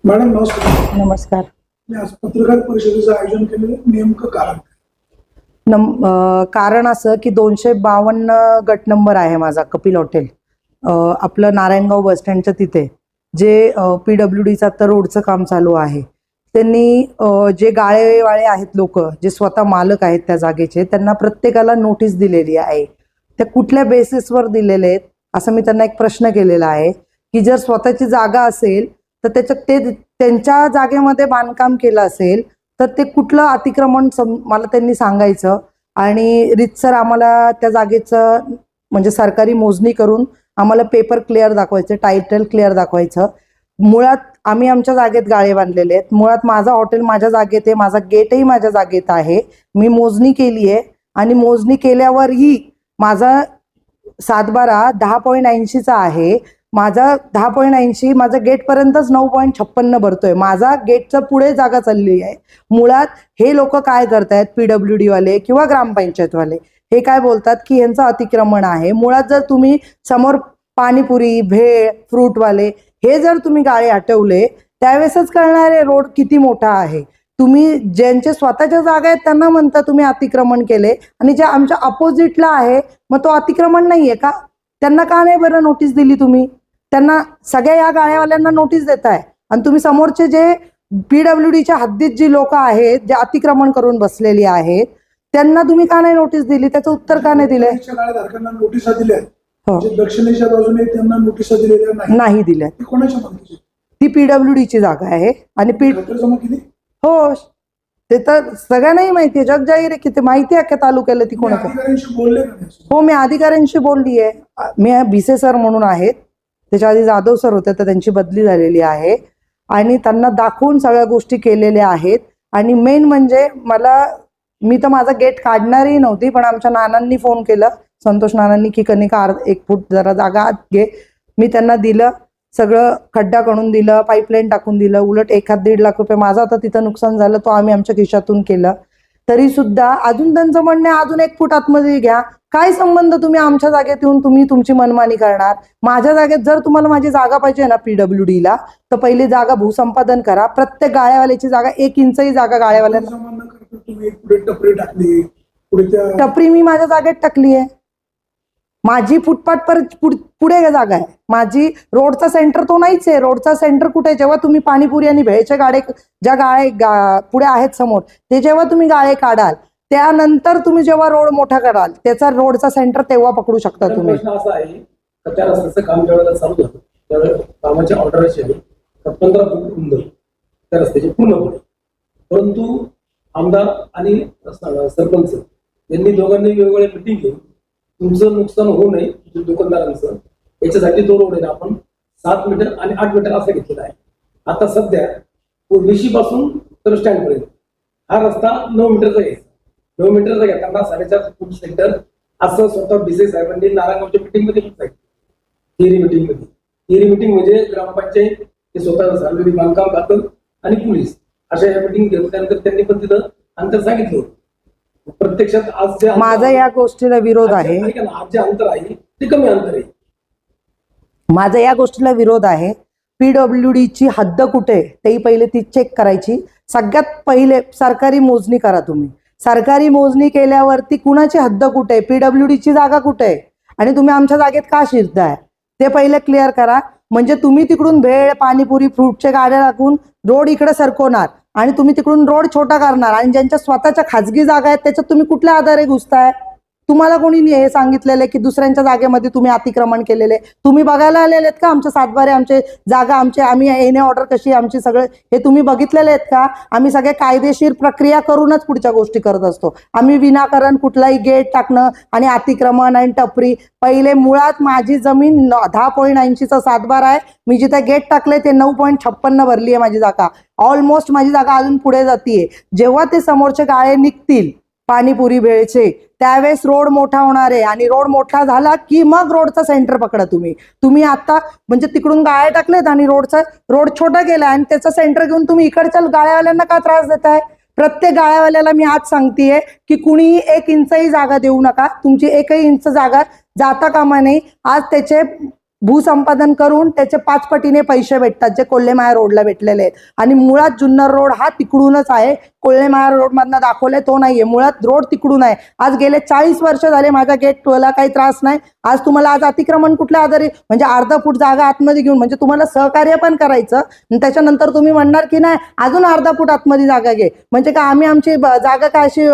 Madam नमस्कार. नमस्कार. मी आज पत्रकार परिषदेचं आयोजन केलेलं नेमकं कारण कारण असं की 252 गट नंबर आहे माझा कपिल हॉटेल, आपलं नारायणगाव बस स्टँडच्या तिथे, जे PWDचं तर रोडचं काम चालू आहे. त्यांनी जे गाळेवाळे आहेत लोक, जे स्वतः मालक आहेत त्या जागेचे, त्यांना प्रत्येकाला नोटीस दिलेली आहे. त्या कुठल्या बेसिसवर दिलेले आहेत असं मी त्यांना एक प्रश्न केलेला आहे की जर स्वतःची जागा असेल तर त्याच्यात ते त्यांच्या जागेमध्ये बांधकाम केलं असेल तर ते कुठलं अतिक्रमण मला त्यांनी सांगायचं आणि रीतसर आम्हाला त्या जागेचं म्हणजे सरकारी मोजणी करून आम्हाला पेपर क्लिअर दाखवायचं, टायटल क्लिअर दाखवायचं. मुळात आम्ही आमच्या जागेत गाळे बांधलेले आहेत. मुळात माझा हॉटेल माझ्या जागेत आहे, माझा गेटही माझ्या जागेत आहे. मी मोजणी केली आहे आणि मोजणी केल्यावरही माझा 7/12 10.80चा आहे. माझा 10.80 माझा गेटपर्यंतच 9.56 भरतोय. माझा गेटच्या पुढे जागा चालली आहे. मुळात हे लोक काय करतायत, PWD वाले किंवा ग्रामपंचायतवाले, हे काय बोलतात की यांचं अतिक्रमण आहे. मुळात जर तुम्ही समोर पाणीपुरी, भेळ, फ्रूटवाले हे जर तुम्ही गाळे हटवले त्यावेळेसच कळणारे रोड किती मोठा आहे. तुम्ही ज्यांचे स्वतःच्या जागा आहेत त्यांना म्हणता तुम्ही अतिक्रमण केले आणि जे आमच्या अपोजिटला आहे मग तो अतिक्रमण नाहीये का? त्यांना का नाही बरं नोटीस दिली तुम्ही? त्यांना सगळ्या या गाळ्यावाल्यांना नोटीस देताय आणि तुम्ही समोरचे जे PWDच्या हद्दीत जी लोक आहेत, जे अतिक्रमण करून बसलेली आहेत, त्यांना तुम्ही का नाही नोटीस दिली? त्याचं उत्तर का नाही दिलंय? गाळेधारकांना नोटिसा दिल्या, जे दक्षिणेच्या बाजूने त्यांना नोटिसा दिलेल्या नाही दिल्या. कोणाच्या मालकीची? ती PWDची जागा आहे आणि जमा केली. हो, ते तर सगळ्यांनाही माहिती आहे, जग जाहीर आहे की ते माहिती आहे अख्ख्या तालुक्याला ती कोणाचं. अधिकाऱ्यांशी बोलले का? हो, मी अधिकाऱ्यांशी बोलली आहे. मी भिसे सर म्हणून आहेत, त्याच्या आधी जाधव सर होते तर त्यांची बदली झालेली आहे आणि त्यांना दाखवून सगळ्या गोष्टी केलेल्या आहेत. आणि मेन म्हणजे मी तर माझा गेट काढणारही नव्हती, पण आमच्या नानांनी फोन केलं, संतोष नानांनी, की कनिका 1 फूट जरा जागा आत घे. मी त्यांना दिलं, सगळं खड्डा करून दिलं, पाईपलाईन टाकून दिलं. उलट 1-1.5 लाख रुपये माझा आता तिथं नुकसान झालं, तो आम्ही आमच्या खिशातून केलं. तरी सुद्धा अजून त्यांचं म्हणणं अजून 1 फूट आतमध्ये घ्या. काय संबंध? तुम्ही आमच्या जागेत येऊन तुम्ही तुमची मनमानी करणार? माझ्या जागेत जर तुम्हाला माझी जागा पाहिजे ना PWDला, तर पहिली जागा भूसंपादन करा. प्रत्येक गाळ्यावाल्याची जागा 1 इंचही जागा गाळ्यावाल्यांना. टपरी मी माझ्या जागेत टाकली आहे. माझी फुटपाथ पर पुढे जागा आहे. माझी रोडचा सेंटर तो नाहीच आहे. रोडचा सेंटर कुठे? जेव्हा तुम्ही पाणीपुरी आणि भेळचे गाळे, ज्या गाळे पुढे आहेत समोर, ते जेव्हा तुम्ही गाळे काढाल त्यानंतर तुम्ही जेव्हा रोड मोठा कराल त्याचा रोडचा सेंटर तेव्हा पकडू शकता तुम्ही. असं आहे की त्या रस्त्याचं काम ज्यावेळेला चालू झालं त्यावेळेला कामाची ऑर्डर अशी आहे 15 फूट रुंद त्या रस्त्याची पूर्णपणे, परंतु आमदार आणि सरपंच यांनी दोघांनी वेगवेगळे मिटिंग घेऊन तुमचं नुकसान होऊ नये दुकानदारांचं, याच्यासाठी तो रोड आहे ना आपण 7 मीटर आणि 8 मीटर असा घेतलेला आहे. आता सध्या वेशी पासून तर स्टँड पर्यंत हा रस्ता 9 मीटरचा घ्यायचा. 9 मीटरचा घेताना 4.5 फूट सेंटर असं स्वतः BC साहेबांनी नारायणगावच्या मिटिंग मध्ये सांगितलं. थिअरी मिटिंग म्हणजे ग्रामपंचायत हे स्वतः सार्वजनिक बांधकाम खातं आणि पोलीस अशा या मिटिंग घेतल्यानंतर त्यांनी पण तिथं अंतर सांगितलं. प्रत्यक्षात आज जे माझा या गोष्टीला विरोध आहे. आज जे अंतर आहे ते कमी अंतर आहे. माझा या गोष्टीला विरोध आहे. PWDची हद्द कुठे तेही पहिले ती चेक करायची. सगळ्यात पहिले सरकारी मोजणी करा तुम्ही. सरकारी मोजणी केल्यावरती कुणाची हद्द कुठे आहे, PWDची जागा कुठे आहे आणि तुम्ही आमच्या जागेत का शिरताय ते पहिले क्लिअर करा. म्हणजे तुम्ही तिकडून भेळ, पाणीपुरी, फ्रूटचे गाड्या टाकून रोड इकडे सरकवणार आणि तुम्ही तिकडून रोड छोटा करणार आणि ज्यांच्या स्वतःच्या खाजगी जागा आहेत त्याच्यात तुम्ही कुठल्या आधारे घुसताय? तुम्हाला कोणी हे सांगितलेलं आहे की दुसऱ्यांच्या जागेमध्ये तुम्ही अतिक्रमण केलेले? तुम्ही बघायला आलेले आहेत का आमच्या 7/12 आमचे जागा, आम्ही येणे ऑर्डर कशी आमची सगळं हे तुम्ही बघितलेले आहेत का? आम्ही सगळे कायदेशीर प्रक्रिया करूनच पुढच्या गोष्टी करत असतो. आम्ही विनाकारण कुठलाही गेट टाकणं आणि अतिक्रमण आणि टपरी, पहिले मुळात माझी जमीन 10.80चा 7/12 आहे. मी जिथे गेट टाकले ते 9.56 भरली आहे माझी जागा. ऑलमोस्ट माझी जागा अजून पुढे जातीये. जेव्हा ते समोरचे गाळे निघतील पाणीपुरी भेळचे त्यावेळेस रोड मोठा होणार आहे आणि रोड मोठा झाला की मग रोडचा सेंटर पकडा तुम्ही आता म्हणजे तिकडून गाळे टाकलेत आणि रोड छोटा केला आणि त्याचा सेंटर घेऊन तुम्ही इकडच्या गाळ्यावाल्यांना का त्रास देताय? प्रत्येक गाळ्यावाल्याला मी आज सांगतेय की कुणीही 1 इंचही जागा देऊ नका. तुमची 1 इंच जागा जाता कामा नये. आज त्याचे भूसंपादन करून त्याचे 5 पटीने पैसे भेटतात जे कोल्हेमाया रोडला भेटलेले आहेत. आणि मुळात जुन्नर रोड हा तिकडूनच आहे, कोल्हेमाया रोड मधनं दाखवलंय तो नाहीये, मुळात रोड तिकडून आहे. आज गेले 40 वर्ष झाले माझ्या गेटला काही त्रास नाही. आज तुम्हाला आज अतिक्रमण कुठल्या आधारे, म्हणजे अर्धा फूट जागा आतमध्ये घेऊन, म्हणजे तुम्हाला सहकार्य पण करायचं आणि त्याच्यानंतर तुम्ही म्हणणार की नाही अजून अर्धा फूट आतमध्ये जागा घे, म्हणजे का आम्ही आमची जागा काय अशी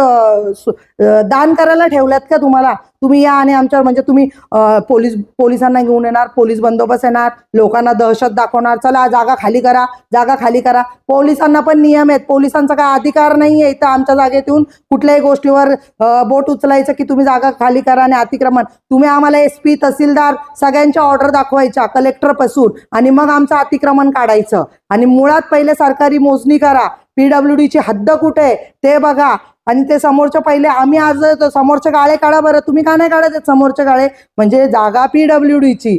दान करायला ठेवल्यात का तुम्हाला? तुम्ही या आणि आमच्यावर म्हणजे तुम्ही पोलिसांना घेऊन येणार, पोलीस बंदोबस्त येणार, लोकांना दहशत दाखवणार, चला जागा खाली करा, जागा खाली करा. पोलिसांना पण नियम आहेत, पोलिसांचा काय अधिकार नाहीये इथं आमच्या जागेत येऊन कुठल्याही गोष्टीवर बोट उचलायचं की तुम्ही जागा खाली करा आणि अतिक्रमण. तुम्ही आम्हाला SP तहसीलदार सगळ्यांच्या ऑर्डर दाखवायच्या कलेक्टर पासून आणि मग आमचं अतिक्रमण काढायचं. आणि मुळात पहिले सरकारी मोजणी करा, PWD ची हद्द कुठे आहे ते बघा. आणि ते समोरच्या पहिले आम्ही आज समोरचे गाळे काढा बरं, तुम्ही का नाही काढत समोरचे गाळे? म्हणजे जागा PWD ची,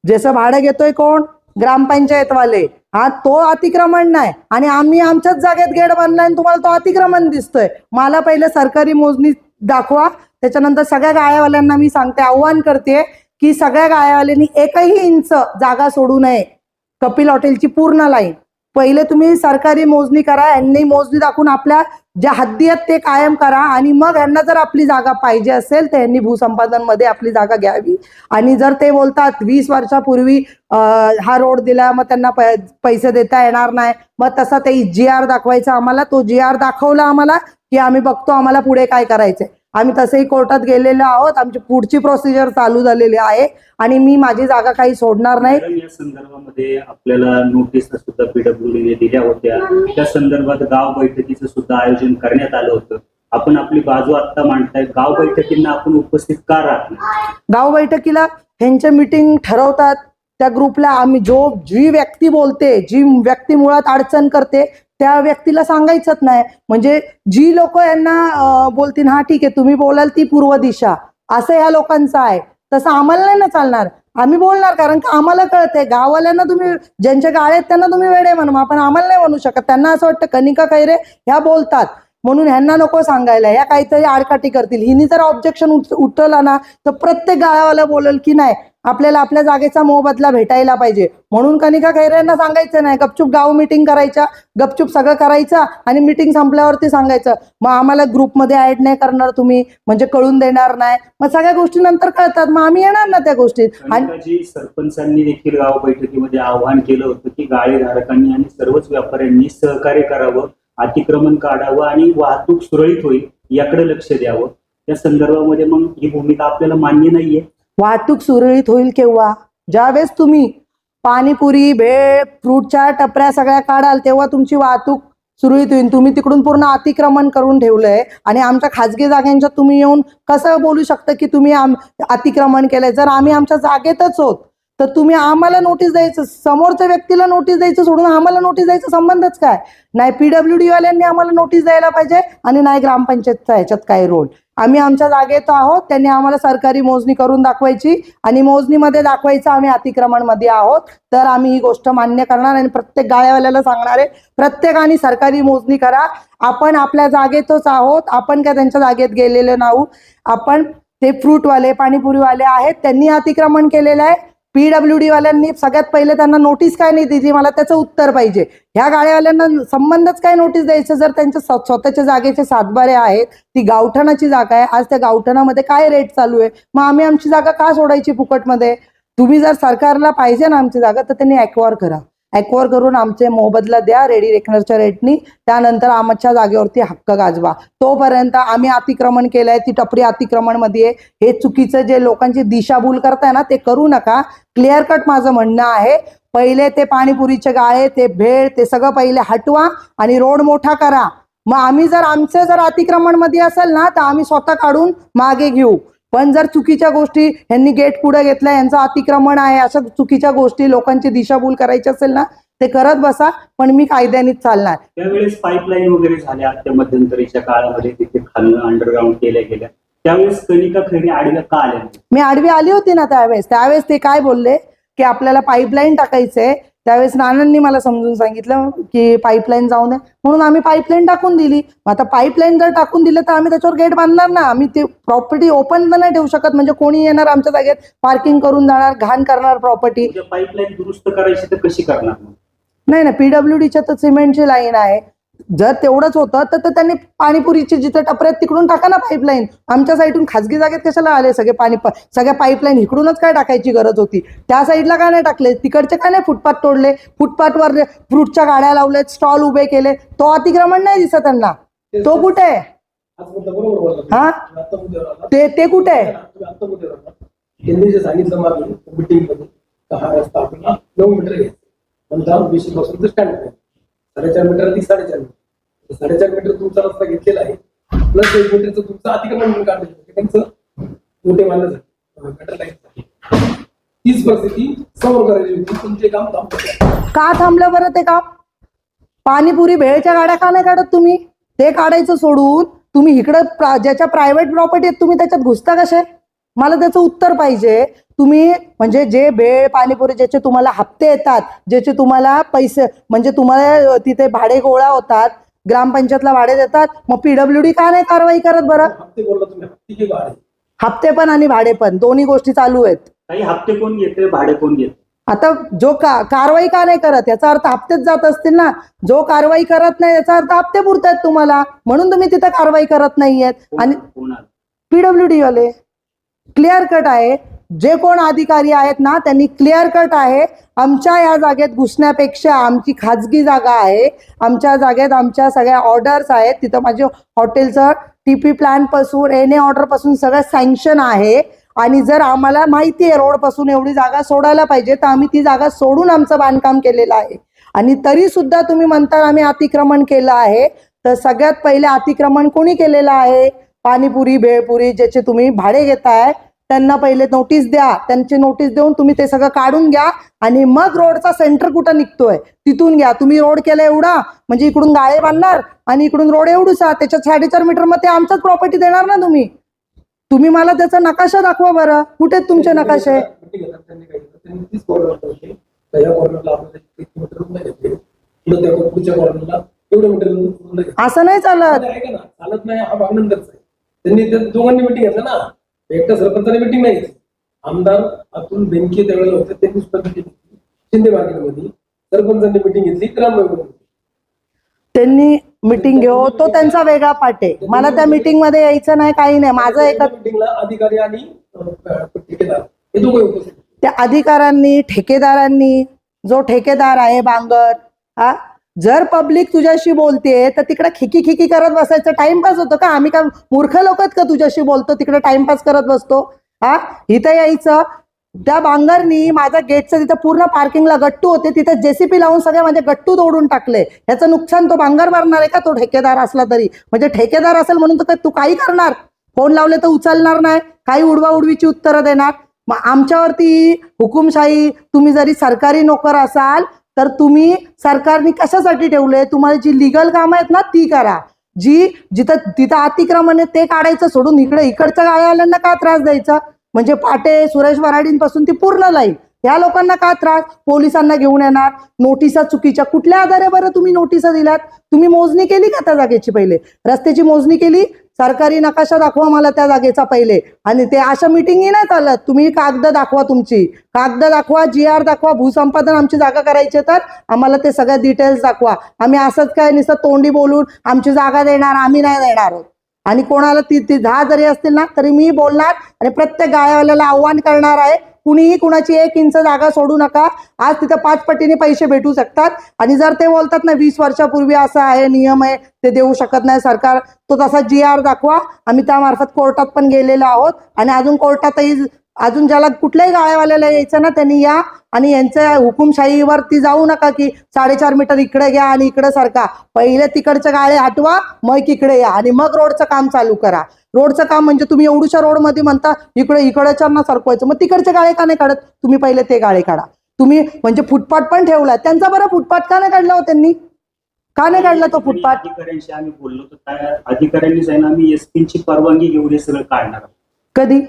जसं भाडं घेतोय कोण? ग्रामपंचायतवाले. हा तो अतिक्रमण नाही आणि आम्ही आमच्याच जागेत गेट बांधलाय आणि तुम्हाला तो अतिक्रमण दिसतोय. मला पहिले सरकारी मोजणी दाखवा, त्याच्यानंतर सगळ्या गाळ्यावाल्यांना मी सांगते, आव्हान करते की सगळ्या गाळ्यावाल्यांनी 1ही इंच जागा सोडू नये. कपिल हॉटेलची पूर्ण लाईन पहिले तुम्ही सरकारी मोजणी करा, यांनी मोजणी दाखवून आपल्या ज्या हद्दी आहेत ते कायम करा आणि मग यांना जर आपली जागा पाहिजे असेल तर यांनी भूसंपादन मध्ये आपली जागा घ्यावी. आणि जर ते बोलतात 20 वर्षापूर्वी हा रोड दिला मग त्यांना पैसे देता येणार नाही, मग तसा ते GR दाखवायचा आम्हाला, तो GR दाखवला आम्हाला की आम्ही बघतो आम्हाला पुढे काय करायचंय. आम्ही तसंही कोर्टात गेलेलो आहोत, आमची पुढची प्रोसिजर चालू झालेली आहे आणि मी माझी जागा काही सोडणार नाही. या संदर्भामध्ये आपल्याला नोटीस सुद्धा PWDने दिल्या होत्या, त्या संदर्भात गाव बैठकीचं सुद्धा आयोजन करण्यात आलं होतं. आपण आपली बाजू आता मांडताय, गाव बैठकींना आपण उपस्थित का राहत नाही? गाव बैठकीला ह्यांच्या मीटिंग ठरवतात, त्या ग्रुपला आम्ही जी व्यक्ती बोलते, जी व्यक्ती मुळात अडचण करते त्या व्यक्तीला सांगायचंच नाही. म्हणजे जी लोक यांना बोलतील हा ठीक आहे तुम्ही बोलाल ती पूर्व दिशा, असं ह्या लोकांचं आहे, तसं आम्हाला नाही ना चालणार. आम्ही बोलणार कारण का आम्हाला कळतंय. गाववाल्यांना तुम्ही ज्यांच्या गाळे आहेत त्यांना तुम्ही वेडे म्हणू, आपण आम्हाला नाही म्हणू शकत. त्यांना असं वाटतं कनिका खैरे ह्या बोलतात म्हणून ह्यांना नको सांगायला, ह्या काहीतरी आडकाठी करतील. हिनी जर ऑब्जेक्शन उठवला ना तर प्रत्येक गाळावाला बोलेल की नाही आपल्याला आपल्या जागेचा मोबदला भेटायला पाहिजे. म्हणून कनिका खैरेंना सांगायचं नाही, गपचूप गाव मीटिंग करायच्या, गपचूप सगळं करायचं आणि मीटिंग संपल्यावरती सांगायचं मग आम्हाला ग्रुपमध्ये ऍड नाही करणार तुम्ही, म्हणजे कळून देणार नाही. मग सगळ्या गोष्टी नंतर कळतात, मग आम्ही येणार ना त्या गोष्टीत. आणि सरपंचांनी देखील गाव बैठकीमध्ये आवाहन केलं होतं की गाळेधारकांनी आणि सर्वच व्यापाऱ्यांनी सहकार्य करावं, अतिक्रमण काढावं आणि वाहतूक सुरळीत होईल याकडे लक्ष द्यावं. त्या संदर्भामध्ये मग ही भूमिका आपल्याला मान्य नाहीये. वाहतूक सुरळीत होईल केव्हा? ज्यावेळेस तुम्ही पाणीपुरी, भेळ, फ्रूटच्या टपऱ्या सगळ्या काढाल तेव्हा तुमची वाहतूक सुरळीत होईल. तुम्ही तिकडून पूर्ण अतिक्रमण करून ठेवलंय आणि आमच्या खाजगी जागांच्या तुम्ही येऊन कसं बोलू शकता की तुम्ही अतिक्रमण केलंय? जर आम्ही आमच्या जागेतच होत तर तुम्ही आम्हाला नोटीस द्यायचं, समोरच्या व्यक्तीला नोटीस द्यायचं सोडून आम्हाला नोटीस द्यायचा संबंधच काय? नाही PWD वाल्यांनी आम्हाला नोटीस द्यायला पाहिजे आणि नाही ग्रामपंचायतचा ह्याच्यात काय रोल. आम्ही आमच्या जागेत आहोत, त्यांनी आम्हाला सरकारी मोजणी करून दाखवायची आणि मोजणीमध्ये दाखवायचं आम्ही अतिक्रमण मध्ये आहोत, तर आम्ही ही गोष्ट मान्य करणार आणि प्रत्येक गाळ्यावाल्याला सांगणार आहे प्रत्येकाने सरकारी मोजणी करा. आपण आपल्या जागेतच आहोत, आपण काय त्यांच्या जागेत गेलेलो नाहू. आपण ते फ्रूटवाले, पाणीपुरीवाले आहेत त्यांनी अतिक्रमण केलेलं आहे. PWD वाल्यांनी सगळ्यात पहिले त्यांना नोटीस काय नाही दिली, मला त्याचं उत्तर पाहिजे. ह्या गाळ्यावाल्यांना संबंधच काय नोटीस द्यायचं? जर त्यांच्या स्वतःच्या जागेचे सातबारे आहेत, ती गावठाणाची जागा आहे, आज त्या गावठाणामध्ये काय रेट चालू आहे, मग आम्ही आमची जागा का सोडायची फुकटमध्ये? तुम्ही जर सरकारला पाहिजे ना आमची जागा तर त्यांनी ॲक्वायर करा, ॲक्वायर करून आमचे मोबदला द्या रेडी रेकनरच्या रेटनी, त्यानंतर आमच्या जागेवरती हक्क गाजवा. तोपर्यंत आम्ही अतिक्रमण केलंय, ती टपरी अतिक्रमण मध्ये हे चुकीचं जे लोकांची दिशाभूल करताय ना ते करू नका. क्लिअर कट माझं म्हणणं आहे, पहिले ते पाणीपुरीचे गाळे, ते भेळ, ते सगळं पहिले हटवा आणि रोड मोठा करा. मग आम्ही जर आमचं जर अतिक्रमण मध्ये असेल ना तर आम्ही स्वतः काढून मागे घेऊ. पण जर चुकीच्या गोष्टी यांनी गेट पुढे घेतला, यांचं अतिक्रमण आहे, अशा चुकीच्या गोष्टी लोकांची दिशाभूल करायची असेल ना ते करत बसा, पण मी कायद्यानेच चालणार. त्यावेळेस पाईपलाईन वगैरे झाल्या त्या मध्यंतरीच्या काळामध्ये, तिथे खाल्लं अंडरग्राऊंड केल्या गेल्या, त्यावेळेस कनिका खैरे आडव्या का आल्या? मी आडवी आली होती ना त्यावेळेस ते काय बोलले की आपल्याला पाईपलाईन टाकायचंय, त्यावेळेस नानांनी मला समजून सांगितलं की पाईपलाईन जाऊ नये, म्हणून आम्ही पाईपलाईन टाकून दिली. आता पाईपलाईन जर टाकून दिलं तर आम्ही त्याच्यावर गेट बांधणार ना, आम्ही ते प्रॉपर्टी ओपन तर नाही ठेवू शकत. म्हणजे कोणी येणार आमच्या जागेत, पार्किंग करून जाणार, घाण करणार प्रॉपर्टी. पाईपलाईन दुरुस्त करायची तर कशी करणार मग? नाही PWDच्या तर सिमेंटची लाईन आहे. जर तेवढंच होतं तर त्यांनी पाणीपुरीची जिथे टपऱ्यात तिकडून टाका ना पाईपलाईन. आमच्या साईडून खाजगी जागेत कशाला आले सगळे सगळ्या पाईपलाईन? इकडूनच काय टाकायची गरज होती? त्या साईडला का नाही टाकले? तिकडचे का नाही फुटपाथ तोडले? फुटपाथवर फ्रूटच्या गाड्या लावल्यात, स्टॉल उभे केले. तो अतिक्रमण नाही दिसत त्यांना. तो कुठे आहे? हा, ते कुठे आहे? त्यांनी जे सांगितलं मागे मीटिंग मध्ये हा रस्ता आपल्याला 9 मीटर घ्यायचा, पण 10 पासून तर स्टँड आहे 4.5 मीटर अधिक 4.5 मीटर. 4.5 मीटर तुमचा रस्ता घेतलेला आहे, प्लस 1 मीटरचं तुमचं अतिक्रमण म्हणून काढलं त्यांचं मोठे मानलं जातं गटर लाईन. तीच परिस्थिती समोर करायची होती, तुमचे काम थांबलं. का थांबलं बरं ते काम? पाणीपुरी भेळच्या गाड्या का नाही काढत तुम्ही? ते काढायचं सोडून तुम्ही इकडं ज्याच्या प्रायव्हेट प्रॉपर्टी आहेत तुम्ही त्याच्यात घुसता कसे? मला त्याचं उत्तर पाहिजे. तुम्ही म्हणजे जे भेळ पाणीपुरी ज्याचे तुम्हाला हप्ते येतात, ज्याचे तुम्हाला पैसे म्हणजे तुम्हाला तिथे भाडे गोळा होतात, ग्रामपंचायतला भाडे देतात, मग PWD का नाही कारवाई करत बरं? हप्ते बोलला तुम्ही, हप्ते की भाडे? हप्ते पण आणि भाडे पण दोन्ही गोष्टी चालू आहेत. काही हप्ते कोण घेते, भाडे कोण घेते? आता जो कारवाई का नाही करत याचा अर्थ हप्तेच जात असतील ना. जो कारवाई करत नाही याचा अर्थ हप्ते पुरतायत तुम्हाला, म्हणून तुम्ही तिथं कारवाई करत नाहीयेत. आणि PWD वाले क्लिअर कट आहे. जे कोण अधिकारी आहेत ना त्यांनी क्लिअर कट आहे, आमच्या या जागेत घुसण्यापेक्षा आमची खाजगी जागा आहे, आमच्या जागेत आमच्या सगळ्या ऑर्डर्स आहेत, तिथं माझे हॉटेलचं TP प्लॅन पासून NA ऑर्डर पासून सगळं सँक्शन आहे. आणि जर आम्हाला माहिती आहे रोड पासून एवढी जागा सोडायला पाहिजे तर आम्ही ती जागा सोडून आमचं बांधकाम केलेलं आहे. आणि तरी सुद्धा तुम्ही म्हणता आम्ही अतिक्रमण केलं आहे, तर सगळ्यात पहिले अतिक्रमण कोणी केलेलं आहे? पाणीपुरी भेळपुरी ज्याचे तुम्ही भाडे घेताय त्यांना पहिले नोटीस द्या. त्यांची नोटीस देऊन तुम्ही ते सगळं काढून घ्या आणि मग रोडचा सेंटर कुठं निघतोय तिथून घ्या. तुम्ही रोड केला एवढा म्हणजे इकडून गाळे बांधणार आणि इकडून रोड एवढूसा, त्याच्यात 4.5 मीटर मध्ये आमचाच प्रॉपर्टी देणार ना तुम्ही. तुम्ही मला त्याचा नकाशा दाखवा बरं, कुठे तुमचे नकाशे? असं नाही चालत. चालत नाही, हा भाग नंतरचा आहे. त्यांनी दोघांनी मिटिंग घेतलं ना, एकटा सरपंचाने मिटिंग नाही घेतली. आमदार अतुल बेनके त्यावेळेला होते, त्यांनी सुद्धा मिटिंग घेतली शिंदे मार्केटमध्ये. सरपंचांनी मिटिंग घेतली ग्रामपंचायत. त्यांनी मिटिंग घेऊ तो त्यांचा वेगळा पाठ आहे. मला त्या मिटिंग मध्ये यायचं नाही, काही नाही. माझं एका मिटिंगला अधिकारी आणि ठेकेदार हे दोघे उपस्थित. त्या अधिकाऱ्यांनी ठेकेदारांनी, जो ठेकेदार आहे बांगर, हा जर पब्लिक तुझ्याशी बोलते तर तिकडे खिकी करत बसायचं टाइमपास होतो का? आम्ही का मूर्ख लोक का तुझ्याशी बोलतो तिकडे टाइमपास करत बसतो? हा, इथं यायचं. त्या बांगरनी माझ्या गेटचं तिथं पूर्ण पार्किंगला गट्टू होते, तिथे JCP लावून सगळे माझे गट्टू तोडून टाकले. याचं नुकसान तो बांगर भरणार आहे का? तो ठेकेदार असला तरी, म्हणजे ठेकेदार असेल म्हणून तर तू काही करणार? फोन लावले तर उचलणार नाही, काही उडवाउडवीची उत्तरं देणार. मग आमच्यावरती हुकुमशाही. तुम्ही जरी सरकारी नोकर असाल तर तुम्ही सरकारने कशासाठी ठेवले? तुम्हाला जी लिगल कामं आहेत ना ती करा. जिथं अतिक्रमण आहे ते काढायचं सोडून इकडच्या गाळ्यावाल्यांना का त्रास द्यायचा? म्हणजे पाटे सुरेश वराडींपासून ती पूर्ण लाईन या लोकांना का त्रास? पोलिसांना घेऊन येणार, नोटिसा चुकीच्या. कुठल्या आधारे बरं तुम्ही नोटिसा दिल्यात? तुम्ही मोजणी केली का त्या जागेची? पहिले रस्त्याची मोजणी केली? सरकारी नकाशा दाखवा मला त्या जागेचा पहिले. आणि ते अशा मिटिंगही नाही चालत. तुम्ही कागद दाखवा, तुमची कागद दाखवा, GR दाखवा. भूसंपादन आमची जागा करायची तर आम्हाला ते सगळ्या डिटेल्स दाखवा. आम्ही असंच काय नुसतं तोंडी बोलून आमची जागा देणार, आम्ही नाही देणार आहोत. आणि कोणाला ती 10 जरी असतील ना तरी मी बोलणार आणि प्रत्येक गाळ्यावाल्याला आव्हान करणार आहे, कुणीही कुणाची 1 इंच जागा सोडू नका. आज तिथं 5 पटीने पैसे भेटू शकतात. आणि जर ते बोलतात ना 20 वर्षापूर्वी असा आहे नियम आहे ते देऊ शकत नाही सरकार, तो तसा GR दाखवा. आम्ही त्यामार्फत कोर्टात पण गेलेलो आहोत. आणि अजून कोर्टातही अजून ज्याला कुठल्याही गाळ्यावाल्याला यायचं ना त्यांनी या. आणि यांच्या हुकुमशाहीवरती जाऊ नका की 4.5 मीटर इकडे घ्या आणि इकडे सारखा. पहिले तिकडचे गाळे हटवा, मग इकडे या आणि मग रोडचं काम चालू करा. रोडचं काम म्हणजे तुम्ही एवढूशा रोडमध्ये म्हणता इकडेच्यांना सरकवायचं, मग तिकडचे गाळे का नाही काढत? तुम्ही पहिले ते गाळे काढा. तुम्ही म्हणजे फुटपाथ पण ठेवला, त्यांचा बरं फुटपाथ का नाही काढला हो त्यांनी? का नाही काढला तो फुटपाथ? अधिकाऱ्यांशी आम्ही बोललो तर अधिकाऱ्यांनी सांगितलं आम्ही SP ची परवानगी घेऊन हे सगळं काढणार. कधी?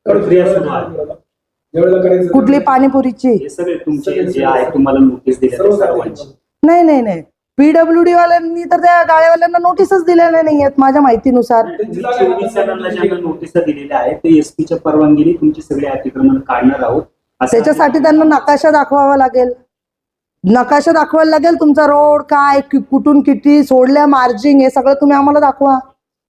प्रक्रिया सुरू आहे. ज्यावेळेला करायचं कुठली पाणीपुरीची? हे सगळे तुमचे जे आहे तुम्हाला नोटीस दिल्या सर्व सर्वांची. नाही पीडब्ल्यूडी वाल्यांनी तर त्या गाळेवाल्यांना नोटीसच दिलेल्या नाहीयेत माझ्या माहितीनुसार. त्यांची तुम्ही जागा 24 जणांना ज्यांना नोटिसा दिलेल्या आहेत ते एसपीच्या परवानगीने तुमची सगळे अतिक्रमण काढणार आहोत. असं त्याच्यासाठी त्यांना नकाशा दाखवावा लागेल. नकाशा दाखवायला लागेल तुमचा रोड काय, कुठून किती सोडल्या, मार्जिंग, हे सगळं तुम्ही आम्हाला दाखवा.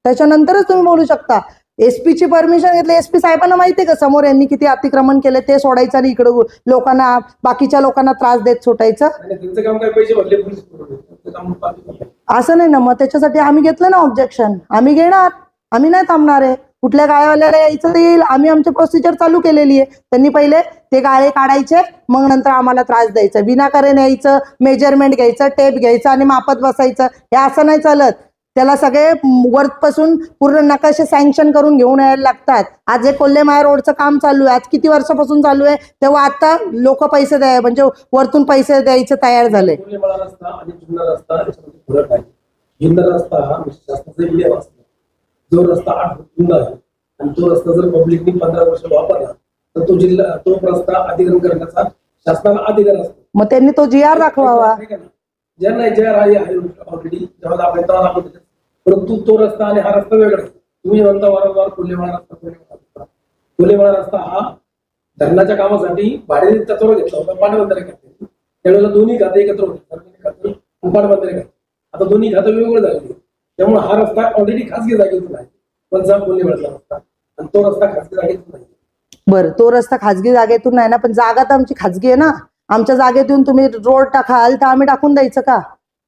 त्याच्यानंतरच तुम्ही बोलू शकता. एसपीची परमिशन घेतली. एसपी साहेबांना माहितीये का समोर यांनी किती अतिक्रमण केले, ते सोडायचं आणि इकडे लोकांना, बाकीच्या लोकांना त्रास देत सोडायचं. आणि त्यांचं काम काय, पैसे भरले पोलीस बरोबर. त्यांचं काम पाहिजे. असं नाही ना. मग त्याच्यासाठी आम्ही घेतलं ना ऑब्जेक्शन. आम्ही घेणार, आम्ही नाही थांबणार आहे. कुठल्या गाळेवाल्याला यायचं ते येईल. आम्ही आमची प्रोसिजर चालू केलेली आहे. त्यांनी पहिले ते गाळे काढायचे, मग नंतर आम्हाला त्रास द्यायचा. विनाकारण यायचं, मेजरमेंट घ्यायचं, टेप घ्यायचं आणि मापत बसायचं, हे असं नाही चालत. त्याला सगळे वरपासून पूर्ण नकाशे सँक्शन करून घेऊन यायला लागतात. आज हे कोल्हेमाया रोडचं काम चालू आहे. आज किती वर्षापासून चालू आहे, तेव्हा आता लोक पैसे द्याय, म्हणजे वरतून पैसे द्यायचे तयार झाले. कोल्हेमाळा रस्ता आणि जुन्नर रस्ता याच्यामध्ये फरक आहे. जुन्नर रस्ता हा शासनाचा नियम असतो. जो रस्ता 8 फूट रुंद आहे आणि तो रस्ता जर पब्लिकनी 15 वर्ष वापरला तर तो रस्ता अधिग्रहण करण्याचा शासनाला अधिकार असतो. मग त्यांनी तो GR दाखवावा. ज्यांना JR आहे ऑलरेडी, जेव्हा दाखवायचा, परंतु तो रस्ता आणि हा रस्ता वेगळा आहे. तुम्ही म्हणता वारंवार कोल्हेमाळा रस्ता हा धरणाच्या कामासाठी भाडे तत्वावर घेतला होता. पाटबंधारे खाते त्यावेळेला दोन्ही खाते एकत्र होते, पाटबंधारे खाते. आता दोन्ही खाते वेगवेगळे झालेली. त्यामुळे हा रस्ता ऑलरेडी खासगी जागेतून आहे, पंजाब कोल्हेमाळ्याचा रस्ता, आणि तो रस्ता खासगी जागेतून नाही. बरं, तो रस्ता खाजगी जागेतून नाही ना, पण जागा तर आमची खाजगी आहे ना. आमच्या जागेतून तुम्ही रोड टाकाल तर आम्ही टाकून द्यायचं का?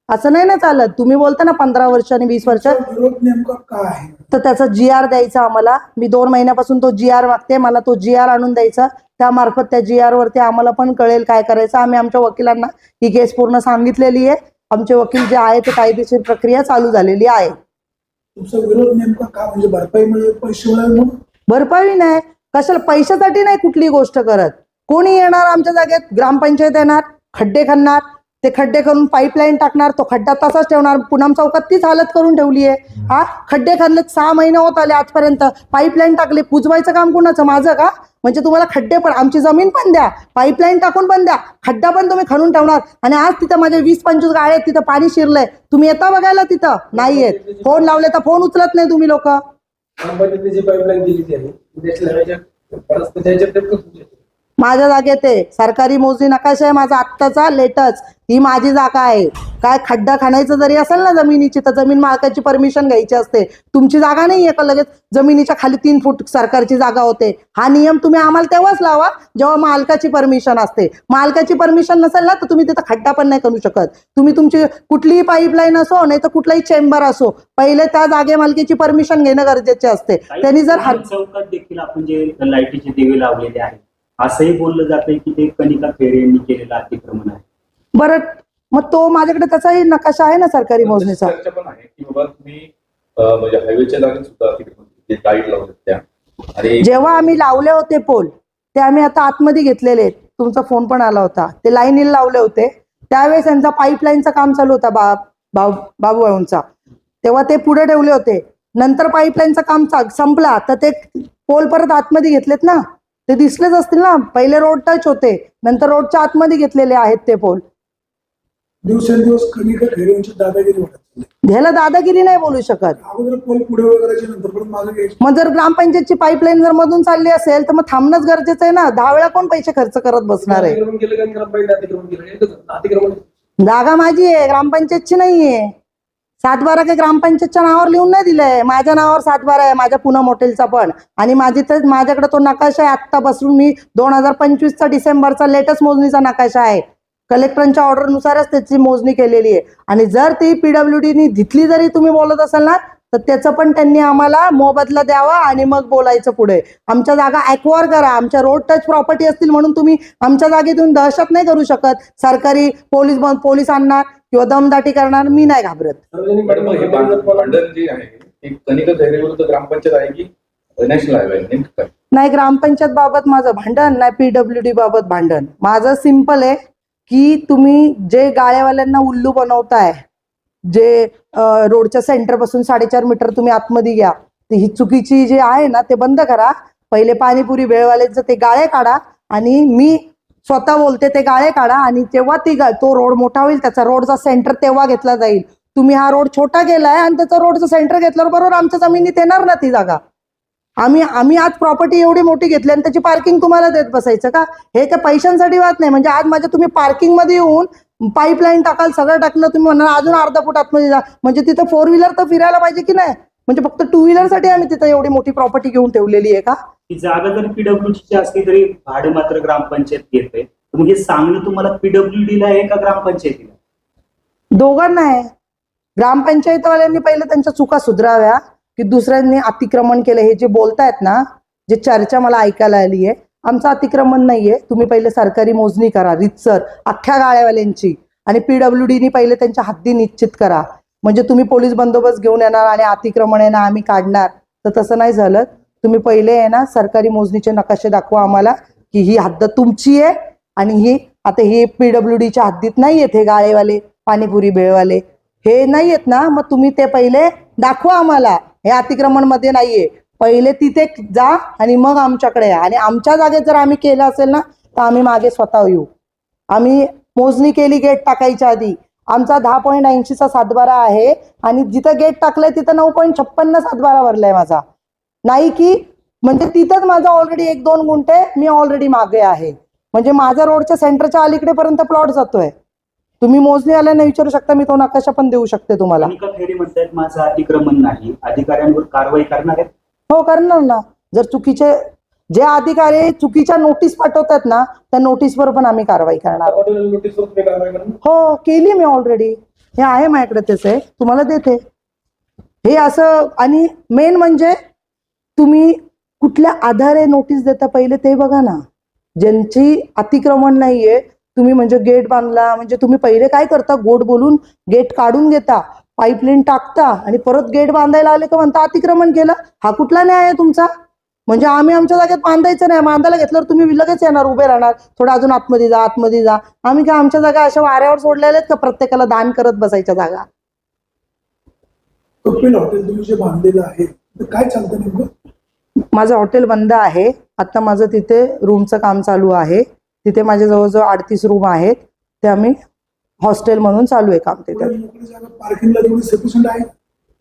असं नाही ना चालत. तुम्ही बोलता ना 15 वर्ष आणि 20 वर्ष, विरोध नेमका काय आहे? तर त्याचा GR द्यायचा आम्हाला. मी 2 महिन्यापासून तो GR मागते. मला तो GR आणून द्यायचा. त्यामार्फत त्या GR वरती आम्हाला पण कळेल काय करायचं. आम्ही आमच्या वकिलांना ही केस पूर्ण सांगितलेली आहे. आमचे वकील जे आहे ते कायदेशीर प्रक्रिया चालू झालेली आहे. तुमचा विरोध नेमका काय, म्हणजे भरपाई मिळेल, पैसे मिळेल म्हणून? भरपाई नाही, कशाला, पैशासाठी नाही कुठली गोष्ट करत. कोणी येणार आमच्या जागेत? ग्रामपंचायत येणार, खड्डे खणणार, ते खड्डे करून पाईपलाईन टाकणार, तो खड्डा तसाच ठेवणार. पूनम चौकात तीच हालत करून ठेवली आहे. हा, खड्डे खणले 6 महिने होत आले आजपर्यंत. पाईपलाईन टाकले, पुजवायचं काम कुणाचं, माझं का? म्हणजे तुम्हाला खड्डे पण, आमची जमीन पण द्या, पाईपलाईन टाकून पण द्या, खड्डा पण तुम्ही खणून ठेवणार. आणि आज तिथं माझे 20-25 गाळे आहेत, तिथं पाणी शिरलंय. तुम्ही येता बघायला? तिथं नाही येत. फोन लावले तर फोन उचलत नाही तुम्ही लोक. ग्रामपंचायतीने जी पाईपलाईन दिलेली आहे माझ्या जागेत आहे, सरकारी मोजणी नकाशा आहे माझा आत्ताचा लेटेस्ट. ही माझी जागा आहे. काय खड्डा खणायचं जरी असेल ना जमिनीची, तर जमीन मालकाची परमिशन घ्यायची असते. तुमची जागा नाहीये का लगेच जमिनीच्या खाली 3 फूट सरकारची जागा होते. हा नियम तुम्ही आम्हाला तेव्हाच लावा जेव्हा मालकाची परमिशन असते. मालकाची परमिशन नसेल ना तर तुम्ही तिथं खड्डा पण नाही करू शकत. तुम्ही तुमची कुठलीही पाईपलाईन असो नाही तर कुठलाही चेंबर असो, पहिले त्या जागे मालकीची परमिशन घेणं गरजेचे असते. त्यांनी जर चौकात देखील आपण जे लाईटीचे दिवे लावलेले आहेत असंही बोललं जातंय की ते कनिका खेरे यांनी केलेलं अतिक्रमण आहे. बरं, मग तो माझ्याकडे त्याचाही नकाशा आहे ना सरकारी मोजणीचा. चर्चा पण आहे की बाबा तुम्ही म्हणजे हायवेच्या जागेत सुद्धा अतिक्रमण लाईट लावले त्या, आणि जेव्हा आम्ही लावले होते पोल ते आम्ही आता आतमध्ये घेतलेले. तुमचा फोन पण आला होता. ते लाईनीला लावले होते त्यावेळेस त्यांचा पाईपलाईनचं काम चालू होता बाबू भाऊंचा, तेव्हा ते पुढे ठेवले होते. नंतर पाईपलाईनचं काम संपला तर ते पोल परत आतमध्ये घेतलेत ना. ते दिसलेच असतील ना. पहिले रोड टच होते, नंतर रोडच्या आतमध्ये घेतलेले आहेत ते पोल. दिवसेंदिवस कनिका खेरे यांची दादागिरी वाढत चालली. ह्याला दादागिरी नाही बोलू शकत. अगोदर पोल पुढे वगैरे नंतर परत मागे घ्यायची. मग जर ग्रामपंचायतची पाईपलाईन जर मधून चालली असेल तर मग थांबणंच गरजेचं आहे ना. 10 वेळा कोण पैसे खर्च करत बसणार आहे? अतिक्रमण केलं का ग्रामपंचायत अतिक्रमण केलं एकच अतिक्रमण. जागा माझी आहे, ग्रामपंचायतची नाहीये. 7-12 काही ग्रामपंचायतच्या नावावर लिहून नाही दिलंय. माझ्या नावावर 7-12 आहे, माझ्या पूनम हॉटेलचा पण. आणि माझ्याकडे तो नकाशा आहे आत्तापासून. मी 2025चा डिसेंबरचा लेटेस्ट मोजणीचा नकाशा आहे. कलेक्टरांच्या ऑर्डरनुसारच त्याची मोजणी केलेली आहे. आणि जर ती PWDनी घेतली जरी तुम्ही बोलत असाल ना तर त्याचं पण त्यांनी आम्हाला मोबदला द्यावा आणि मग बोलायचं पुढे. आमच्या जागा ॲक्वायर करा. आमच्या रोड टच प्रॉपर्टी असतील म्हणून तुम्ही आमच्या जागेतून दहशत नाही करू शकत. सरकारी पोलीस आणणार किंवा दमदाटी करणार, मी नाही घाबरत. मॅडम हे भांडण जे आहे ते कनिका खेरे विरुद्ध ग्रामपंचायत आहे की नॅशनल हायवे नेमकं काय? नाही, ग्रामपंचायत बाबत माझं भांडण नाही, PWD बाबत भांडण. माझं सिंपल आहे की तुम्ही जे गाळेवाल्यांना उल्लू बनवताय, जे रोडच्या सेंटर पासून 4.5 मीटर तुम्ही आतमध्ये घ्या, तर ही चुकीची जे आहे ना ते बंद करा. पहिले पाणीपुरी भेळवाल्यांचं ते गाळे काढा आणि मी स्वतः बोलते ते गाळे काढा आणि जेव्हा तो रोड मोठा होईल त्याचा रोडचा सेंटर तेव्हा घेतला जाईल. तुम्ही हा रोड छोटा केलाय आणि त्याचा रोडचं सेंटर घेतल्यावर बरोबर आमच्या जमिनीत येणार ना ती जागा. आम्ही आज प्रॉपर्टी एवढी मोठी घेतली आणि त्याची पार्किंग तुम्हाला देत बसायचं का? हे काय पैशांसाठी वाद नाही. म्हणजे आज माझ्या तुम्ही पार्किंग मध्ये येऊन पाईपलाईन टाकाल, सगळं टाकणं, तुम्ही म्हणणार अजून अर्धा फूट आतमध्ये जा. म्हणजे तिथं 4 व्हीलर तर फिरायला पाहिजे की नाही? म्हणजे फक्त 2 व्हीलर साठी आम्ही तिथं एवढी मोठी प्रॉपर्टी घेऊन ठेवलेली आहे का? ती जागा जर पीडब्ल्यूडीची असली तरी भाडं मात्र ग्रामपंचायत घेते. मग हे सांगणं तुम्हाला पीडब्ल्यूडीला आहे का ग्रामपंचायतीला? दोघांना आहे. ग्रामपंचायतवाल्यांनी पहिले त्यांच्या चुका सुधाराव्या की दुसऱ्यांनी अतिक्रमण केलं हे जे बोलतायत ना, जे चर्चा मला ऐकायला आली आहे, आमचं अतिक्रमण नाहीये. तुम्ही पहिले सरकारी मोजणी करा रितसर अख्ख्या गाळ्यावाल्यांची आणि पीडब्ल्यूडीनी पहिले त्यांच्या हद्दी निश्चित करा. म्हणजे तुम्ही पोलीस बंदोबस्त घेऊन येणार आणि अतिक्रमण आहे ना आम्ही काढणार, तर तसं नाही झालं. तुम्ही पहिले आहे ना सरकारी मोजणीचे नकाशे दाखवा आम्हाला की ही हद्द तुमची आहे आणि ही आता ही पीडब्ल्यूडीच्या हद्दीत नाही आहेत हे गाळेवाले, पाणीपुरी भेळवाले हे नाही आहेत ना, मग तुम्ही ते पहिले दाखवा आम्हाला. हे अतिक्रमण मध्ये नाहीये. पहिले तिथे जा आणि मग आमच्याकडे या. आणि आमच्या जागेत जर आम्ही केलं असेल ना तर आम्ही मागे स्वतः येऊ. आम्ही मोजणी केली गेट टाकायच्या आधी. आमचा 10.80चा सातबारा आहे आणि जिथं गेट टाकलंय तिथं 9.56 सातबारा भरलाय माझा. नाही की म्हणजे तिथंच माझा ऑलरेडी 1-2 गुंठे मी ऑलरेडी मागे आहे. म्हणजे माझ्या रोडच्या सेंटरच्या अलीकडे पर्यंत प्लॉट जातोय. तुम्ही मोजणी आल्याने विचारू शकता, मी तो नकाशा पण देऊ शकते तुम्हाला. कनिका खैरे म्हणतायत माझं अतिक्रमण नाही, अधिकाऱ्यांवर कारवाई करणार आहेत. हो करणार ना. जर चुकीचे जे अधिकारी चुकीच्या नोटीस पाठवतात ना त्या नोटीसवर पण आम्ही कारवाई करणार. नोटीसवर तुम्ही कारवाई करणार? हो केली मी ऑलरेडी. हे आहे माझ्याकडे, तेच आहे तुम्हाला देते. हे असं आणि मेन म्हणजे तुम्ही कुठल्या आधारे नोटीस देता पहिले ते बघा ना. ज्यांची अतिक्रमण नाहीये तुम्ही म्हणजे गेट बांधला म्हणजे तुम्ही पहिले काय करता, गोड बोलून गेट काढून घेता, पाईपलाईन टाकता आणि परत गेट बांधायला आले का म्हणता अतिक्रमण केलं. हा कुठला न्याय आहे तुमचा? म्हणजे आम्ही आमच्या जागेत बांधायचं नाही, बांधायला घेतल्यावर तुम्ही लगेच येणार, उभे राहणार, थोडं अजून आतमध्ये जा आतमध्ये जा. आम्ही काय आमच्या जागा अशा वाऱ्यावर सोडलेल्या आहेत का प्रत्येकाला दान करत बसायच्या जागा? कपिल हॉटेल तुम्ही जे बांधलेलं आहे तर काय चालतं नेमकं? माझं हॉटेल बंद आहे आता. माझं तिथे रूमचं काम चालू आहे. तिथे माझे जवळजवळ 38 रूम आहेत. ते आम्ही हॉस्टेल म्हणून चालू आहे काम तिथे. पार्किंगला तेवढी सफिशियंट आहे?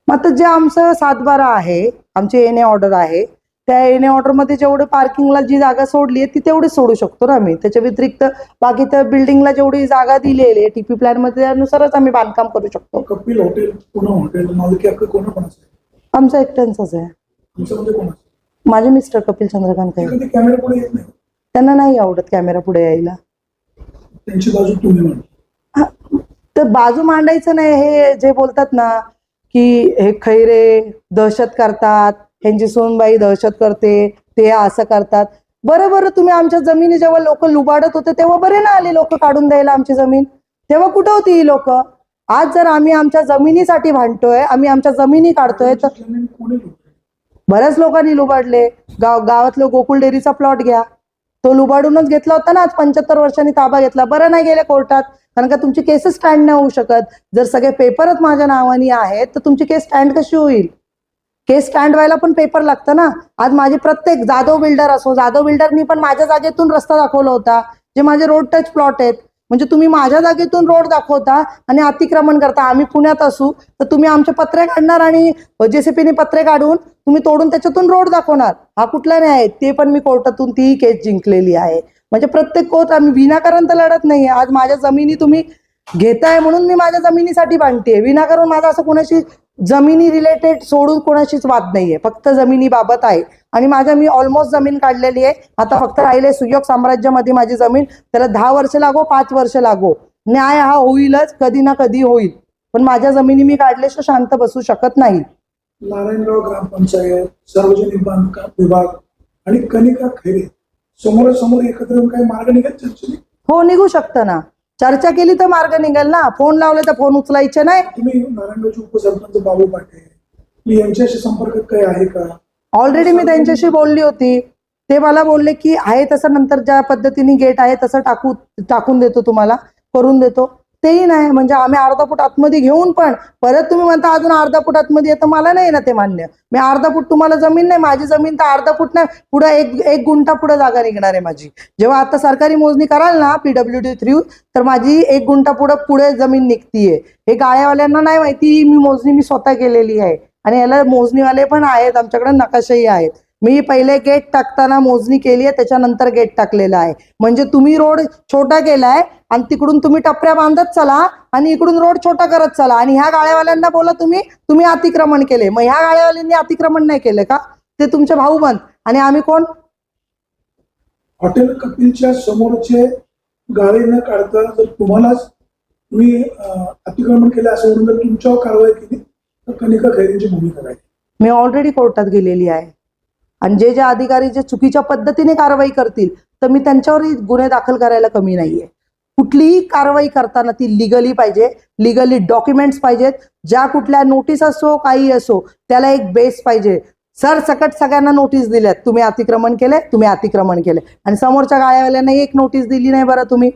आता जे आमचं 7/12 आहे, आमची एनए ऑर्डर आहे, त्या एनए ऑर्डर मध्ये जेवढे पार्किंगला जी जागा सोडली आहे ती तेवढी सोडू शकतो ना आम्ही. त्याच्या व्यतिरिक्त बाकी त्या बिल्डिंगला जेवढी जागा दिलेली आहे टीपी प्लॅन मध्ये त्यानुसारच आम्ही बांधकाम करू शकतो. कपिल हॉटेल पुणे हॉटेल मालकी हक्क कोणाकोणाचा आहे? आमचा एकट्यांचाच आहे. तुमचं म्हणजे कोणाचं? माझे मिस्टर कपिल चंद्रकांत खैरे. कधी कॅमेरा पुढे येत नाही? त्यांना नाही आवडत कॅमेरा पुढे यायला. त्यांची बाजू तुम्ही मांडली. तर बाजू मांडायचं नाही. हे जे बोलतात ना की हे खैरे दहशत करतात, ह्यांची सोनबाई दहशत करते, ते असं करतात. बरं तुम्ही आमच्या जमिनी जेव्हा लोक लुबाडत होते तेव्हा बरे ना आले लोक काढून द्यायला आमची जमीन. तेव्हा कुठं होती ही लोक? आज जर आम्ही आमच्या जमिनीसाठी भांडतोय, आम्ही आमच्या जमिनी काढतोय तर जमीन कोणी लुटली? बऱ्याच लोकांनी लुबाडले. गावातलं गोकुळ डेअरीचा प्लॉट घ्या, तो लुबाडूनच घेतला होता ना. आज 75 वर्षांनी ताबा घेतला. बरं नाही गेले कोर्टात, कारण का तुमची केस स्टँड नाही होऊ शकत. जर सगळे पेपरच माझ्या नावाने आहेत तर तुमची केस स्टँड कशी होईल? केस स्टँड व्हायला पण पेपर लागतं ना. आज माझे प्रत्येक जाधव बिल्डर असो, जाधव बिल्डरनी पण माझ्या जागेतून रस्ता दाखवला होता, जे माझे रोड टच प्लॉट आहेत. म्हणजे तुम्ही माझ्या जागेतून रोड दाखवता आणि अतिक्रमण करता. आम्ही पुण्यात असू तर तुम्ही आमचे पत्रे काढणार आणि जेसीपीने पत्रे काढून तुम्ही तोडून त्याच्यातून रोड दाखवणार. हा कुठला न्याय आहे? ते पण मी कोर्टातून तीही केस जिंकलेली आहे. म्हणजे प्रत्येक कोर्ट आम्ही विनाकारण तर लढत नाहीये. आज माझ्या जमिनी तुम्ही घेताय म्हणून मी माझ्या जमिनीसाठी भांडतेय. विनाकारण माझा असं कोणाशी जमिनी रिलेटेड सोडून कोणाशीच वाद नाहीये, फक्त जमिनी बाबत आहे. आणि मी ऑलमोस्ट जमीन काढलेली आहे. आता फक्त राहिले सुयोग साम्राज्यामध्ये माझी जमीन. त्याला 10 वर्ष लागो 5 वर्ष लागो, न्याय हा होईलच, कधी ना कधी होईल. पण माझ्या जमिनी मी काढल्याशिवाय शांत बसू शकत नाही. नारायणगाव ग्रामपंचायत, सार्वजनिक बांधकाम विभाग आणि कनिका खैरे समोरासमोर एकत्र येऊन काही मार्ग निघत चर्चेने? हो निघू शकतं ना. चर्चा केली तर मार्ग निघेल ना. फोन लावले तर फोन उचलायचे नाही. तुम्ही नारायणगावचे उपसरपंच बाबू पाटे यांच्याशी संपर्क काही आहे का? ऑलरेडी मी त्यांच्याशी बोलली होती. ते मला बोलले की आहे तसं नंतर ज्या पद्धतीने गेट आहे तसं टाकून देतो, तुम्हाला करून देतो. तेही नाही. म्हणजे आम्ही अर्धा फूट आतमध्ये घेऊन पण परत तुम्ही म्हणता अजून अर्धा फूट आतमध्ये येतं, मला नाही ना ते मान्य. मी अर्धा फूट, तुम्हाला जमीन नाही, माझी जमीन तर अर्धा फूट नाही, पुढे एक गुंठा पुढे जागा निघणार आहे माझी. जेव्हा आता सरकारी मोजणी कराल ना PWD थ्रू, तर माझी 1 गुंठा पुढे जमीन निघतीये. हे गाळ्यावाल्यांना नाही माहिती, मी मोजणी स्वतः केलेली आहे आणि याला मोजणीवाले पण आहेत, आमच्याकडे नकाशाही आहेत. मी पहिले गेट टाकताना मोजणी केली आहे, त्याच्यानंतर गेट टाकलेलं आहे. म्हणजे तुम्ही रोड छोटा केलाय आणि तिकडून तुम्ही टपऱ्या बांधत चला आणि इकडून रोड छोटा करत चला आणि ह्या गाळ्यावाल्यांना बोला तुम्ही अतिक्रमण केले. मग ह्या गाळ्यावाल्यांनी अतिक्रमण नाही केले का? ते तुमचे भाऊ बंद आणि आम्ही कोण? हॉटेल कपिलच्या समोरचे गाळे न काढता जर तुम्ही अतिक्रमण केलं असं म्हणून जर तुमच्यावर कारवाई केली तर कनिका खैरेंची भूमिका काय? मी ऑलरेडी कोर्टात गेलेली आहे आणि जे अधिकारी जे चुकीच्या पद्धतीने कारवाई करतील तर मी त्यांच्यावरही गुन्हे दाखल करायला कमी नाहीये. कुठलीही कारवाई करताना ती लिगली पाहिजे, लिगली डॉक्युमेंट्स पाहिजेत. ज्या कुठल्या नोटीस असो काही असो त्याला एक बेस पाहिजे. सरसकट सगळ्यांना नोटीस दिल्यात, तुम्ही अतिक्रमण केले आणि समोरच्या गाळ्यावाल्यांना एक नोटीस दिली नाही. बरं तुम्ही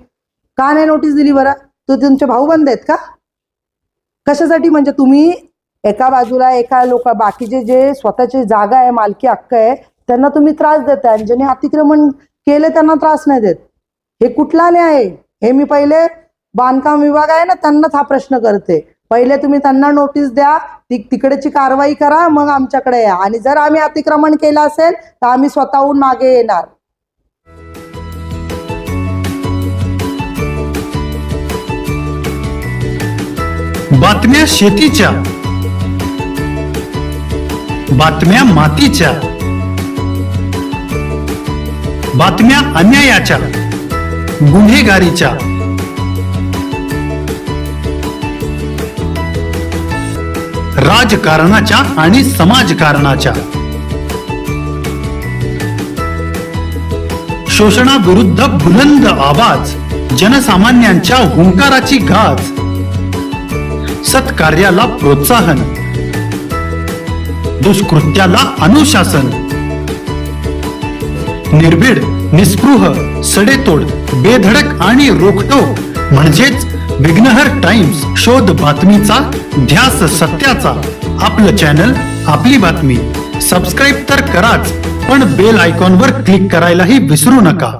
का नाही नोटीस दिली? बरं तो तुमचे भाऊ बंद आहेत का? कशासाठी? म्हणजे तुम्ही एका बाजूला बाकीचे जे स्वतःची जागा आहे, मालकी हक्क आहे, त्यांना तुम्ही त्रास देताय आणि ज्यांनी अतिक्रमण केले त्यांना त्रास नाही देत. हे कुठला न्याय आहे? हे मी पहिले बांधकाम विभाग आहे ना त्यांनाच हा प्रश्न करते. पहिले तुम्ही त्यांना नोटीस द्या, तिकडेची कारवाई करा, मग आमच्याकडे या. आणि जर आम्ही अतिक्रमण केलं असेल तर आम्ही स्वतःहून मागे येणार. बातम्या शेतीच्या, बातम्या मातीच्या, बातम्या अन्यायाच्या, गुन्हेगारीच्या, राजकारणाच्या आणि समाजकारणाच्या, शोषणाविरुद्ध बुलंद आवाज, जनसामान्यांच्या हुंकाराची गाज, सत्कार्याला प्रोत्साहन, दुष्कृत्याला अनुशासन, निर्भीड, निस्पृह, सडेतोड, बेधडक आणि रोखटोक म्हणजेच विघ्नहर टाइम्स. शोध बातमीचा, ध्यास सत्याचा. आपलं चॅनल, आपली बातमी. सबस्क्राईब तर कराच, पण बेल आयकॉनवर क्लिक करायलाही विसरू नका.